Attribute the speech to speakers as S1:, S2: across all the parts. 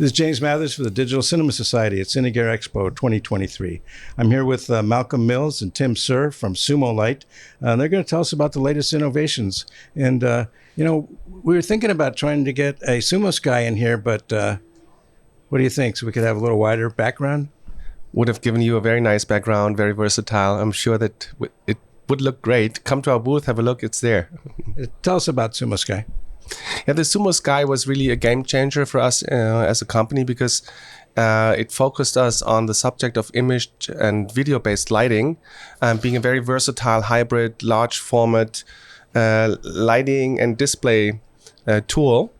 S1: This is James Mathers for the Digital Cinema Society at Cine Gear Expo 2023. I'm here with Malcolm Mills and Tim Sur from SUMOLIGHT. They're going to tell us about the latest innovations. And, we were thinking about trying to get a SUMOSKY in here, but what do you think? So we could have a little wider background?
S2: Would have given you a very nice background, very versatile. I'm sure that it would look great. Come to our booth, have a look, it's there.
S1: Tell us about SUMOSKY.
S2: Yeah, the SUMOSKY was really a game changer for us as a company because it focused us on the subject of image and video-based lighting, being a very versatile, hybrid, large format lighting and display tool,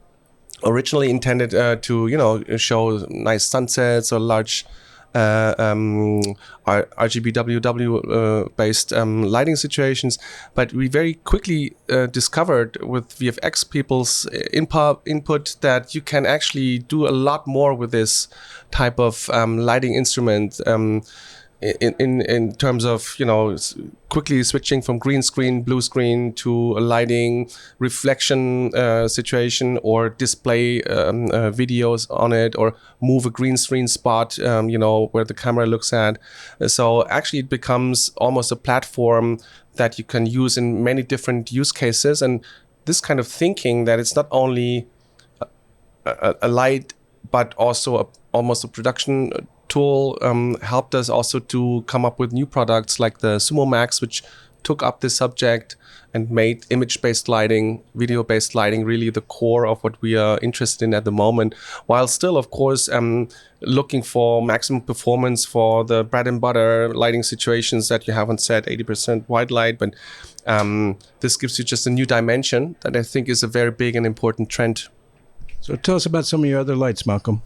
S2: originally intended to show nice sunsets or large RGBWW based lighting situations, but we very quickly discovered with VFX people's input that you can actually do a lot more with this type of lighting instrument in terms of quickly switching from green screen, blue screen to a lighting reflection situation, or display videos on it, or move a green screen spot where the camera looks at. So actually it becomes almost a platform that you can use in many different use cases. And this kind of thinking that it's not only a light but also almost a production tool helped us also to come up with new products like the SUMOMAX, which took up this subject and made image-based lighting, video-based lighting really the core of what we are interested in at the moment, while still, of course, looking for maximum performance for the bread and butter lighting situations that you haven't set 80% white light. But this gives you just a new dimension that I think is a very big and important trend.
S1: So tell us about some of your other lights, Malcolm.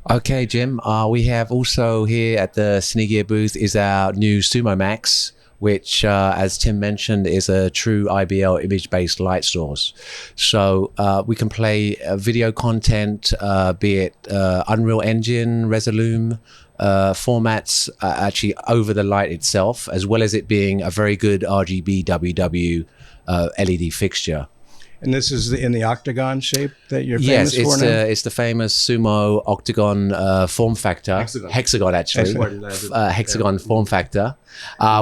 S3: Okay, Jim. We have also here at the Cine Gear booth is our new SUMOMAX, which, as Tim mentioned, is a true IBL image-based light source. So we can play video content, be it Unreal Engine, Resolume formats, actually over the light itself, as well as it being a very good RGBWW LED fixture.
S1: And this is in the octagon shape that you're famous for now?
S3: Yes, it's the famous Sumo octagon form factor. Hexagon actually. Hexagon form factor,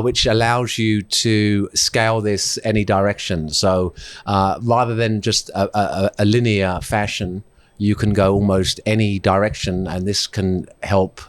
S3: which allows you to scale this any direction. So rather than just a linear fashion, you can go almost any direction, and this can help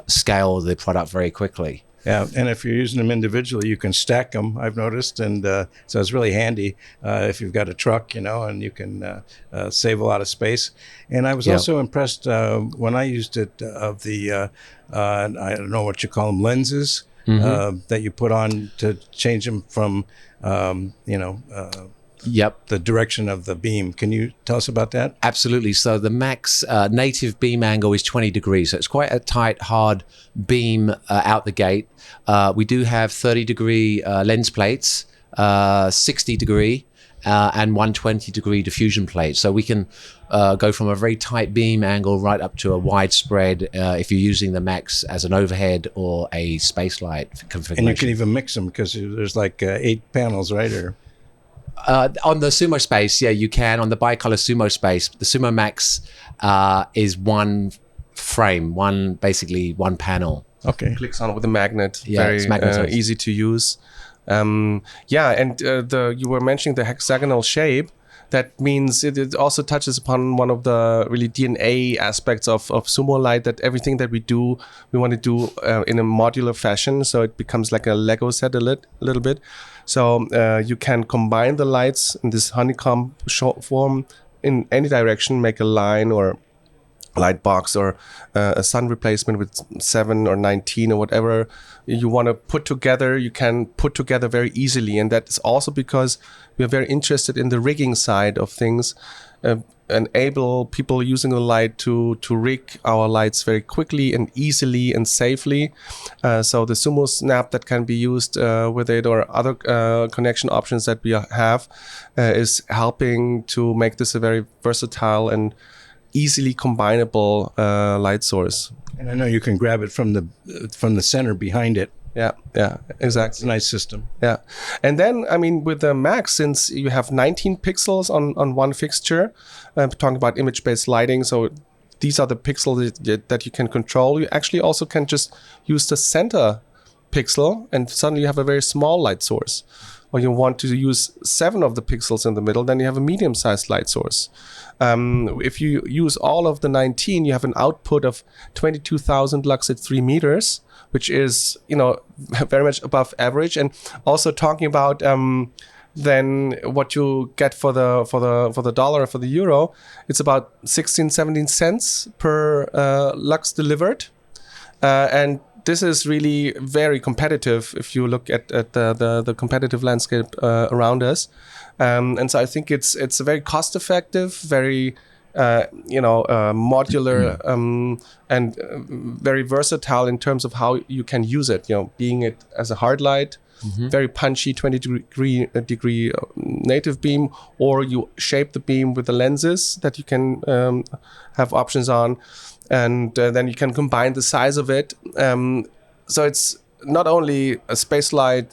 S3: scale the product very quickly.
S1: Yeah, and if you're using them individually, you can stack them, I've noticed, and so it's really handy if you've got a truck, and you can save a lot of space. And I was also impressed when I used it of the, I don't know what you call them, lenses that you put on to change them from, the direction of the beam. Can you tell us about that?
S3: Absolutely. So the max native beam angle is 20 degrees. So it's quite a tight, hard beam out the gate. We do have 30-degree lens plates, 60-degree, and 120-degree diffusion plates. So we can go from a very tight beam angle right up to a widespread if you're using the Max as an overhead or a space light configuration.
S1: And you can even mix them because there's like 8 panels, right? Or
S3: on the Sumo Space, yeah, you can. On the bicolor Sumo Space, the SUMOMAX is one frame, basically one panel.
S1: Okay.
S2: Clicks on with a magnet.
S3: Yeah,
S2: very
S3: it's magnetized.
S2: Easy to use. You were mentioning the hexagonal shape. That means it also touches upon one of the really DNA aspects of SUMOLIGHT, that everything that we do, we want to do in a modular fashion. So it becomes like a Lego set a little bit. So you can combine the lights in this honeycomb form in any direction, make a line or light box or a sun replacement with 7 or 19 or whatever you want to put together. You can put together very easily, and that is also because we are very interested in the rigging side of things, enable people using the light to rig our lights very quickly and easily and safely. So the Sumo Snap that can be used with it, or other connection options that we have, is helping to make this a very versatile and easily combinable light source.
S1: And I know you can grab it from the center behind it.
S2: Yeah, exactly.
S1: It's a nice system.
S2: Yeah. And then, I mean, with the Max, since you have 19 pixels on one fixture, talking about image-based lighting, so these are the pixels that you can control. You actually also can just use the center pixel, and suddenly you have a very small light source. Or you want to use 7 of the pixels in the middle, then you have a medium-sized light source. If you use all of the 19, you have an output of 22,000 lux at 3 meters, which is, very much above average. And also talking about then what you get for the dollar, for the euro, it's about 16, 17 cents per lux delivered. And this is really very competitive if you look at the competitive landscape around us. And so I think it's a very cost effective, very modular and very versatile in terms of how you can use it, being it as a hard light, very punchy 20-degree native beam, or you shape the beam with the lenses that you can have options on. And then you can combine the size of it. So it's not only a space light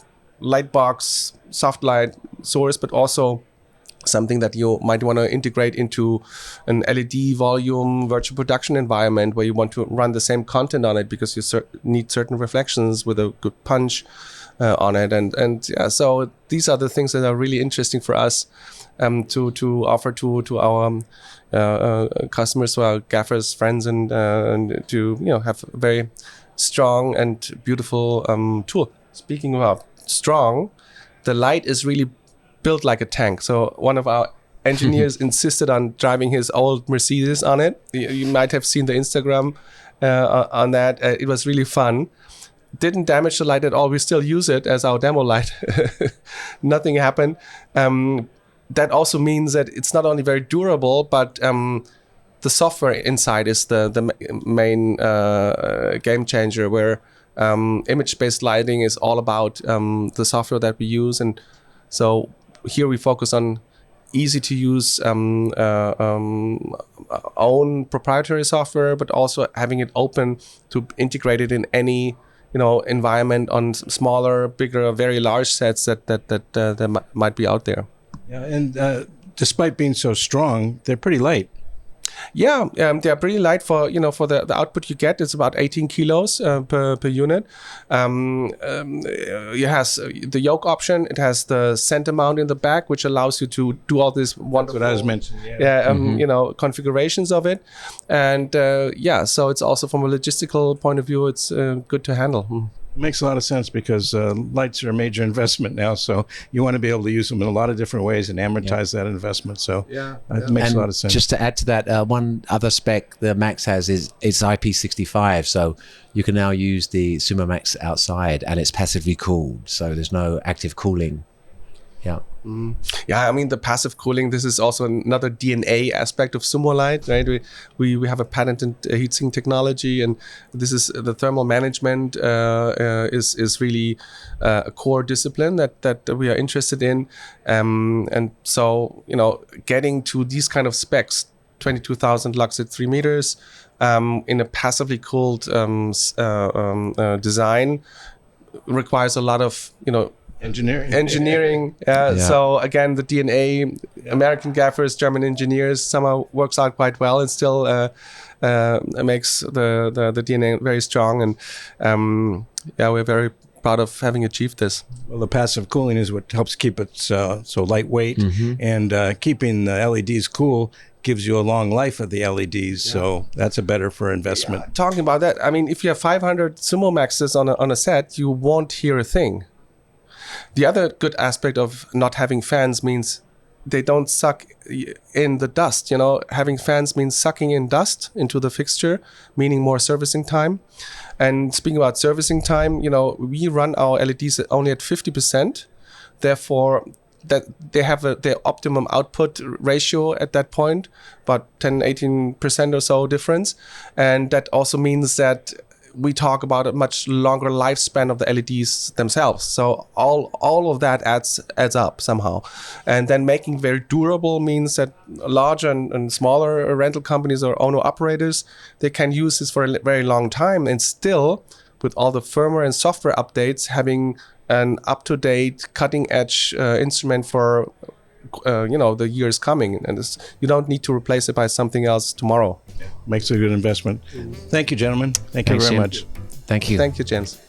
S2: box, soft light source, but also something that you might want to integrate into an LED volume virtual production environment where you want to run the same content on it because you need certain reflections with a good punch on it. And yeah, so these are the things that are really interesting for us to offer to our customers, to our gaffers, friends, and to have a very strong and beautiful tool. Speaking about strong, the light is really built like a tank. So one of our engineers insisted on driving his old Mercedes on it. You might have seen the Instagram on that. It was really fun. Didn't damage the light at all. We still use it as our demo light. Nothing happened. That also means that it's not only very durable, but the software inside is the main game changer, where image-based lighting is all about the software that we use. And so here we focus on easy to use own proprietary software, but also having it open to integrate it in any environment on smaller, bigger, very large sets that might be out there.
S1: Yeah, and despite being so strong, they're pretty light.
S2: Yeah, they're pretty light for for the output you get. It's about 18 kilos per unit. It has the yoke option. It has the center mount in the back, which allows you to do all this wonderful.
S1: That's what I was mentioning.
S2: Yeah, configurations of it, and so it's also from a logistical point of view, it's good to handle.
S1: Makes a lot of sense because lights are a major investment now, so you want to be able to use them in a lot of different ways and amortize that investment. So it makes a lot of sense.
S3: Just to add to that, one other spec the Max has is it's IP65, so you can now use the SUMOMAX outside, and it's passively cooled, so there's no active cooling. Yeah.
S2: Yeah, I mean, the passive cooling, this is also another DNA aspect of SUMOLIGHT, right? We have a patented heatsink technology, and this is the thermal management is really a core discipline that we are interested in. And so, getting to these kind of specs, 22,000 lux at 3 meters, in a passively cooled design requires a lot of, engineering. So again, the DNA, American gaffers, German engineers, somehow works out quite well, and still makes the DNA very strong. And we're very proud of having achieved this.
S1: Well, the passive cooling is what helps keep it so lightweight, and keeping the LEDs cool gives you a long life of the LEDs, so that's a better for investment.
S2: Yeah. Talking about that, I mean, if you have 500 SumoMaxes on a set, you won't hear a thing. The other good aspect of not having fans means they don't suck in the dust. Having fans means sucking in dust into the fixture, meaning more servicing time. And speaking about servicing time, we run our LEDs only at 50%. Therefore, that they have their optimum output ratio at that point, about 10-18% or so difference. And that also means that we talk about a much longer lifespan of the LEDs themselves. So all of that adds up somehow. And then making very durable means that larger and smaller rental companies or owner-operators, they can use this for a very long time, and still, with all the firmware and software updates, having an up-to-date, cutting-edge instrument for the years coming, and you don't need to replace it by something else tomorrow.
S1: Makes a good investment. Thank you, gentlemen. Thank you
S3: Thanks,
S1: very
S3: Jim.
S1: much.
S3: Thank you.
S2: Thank you, James.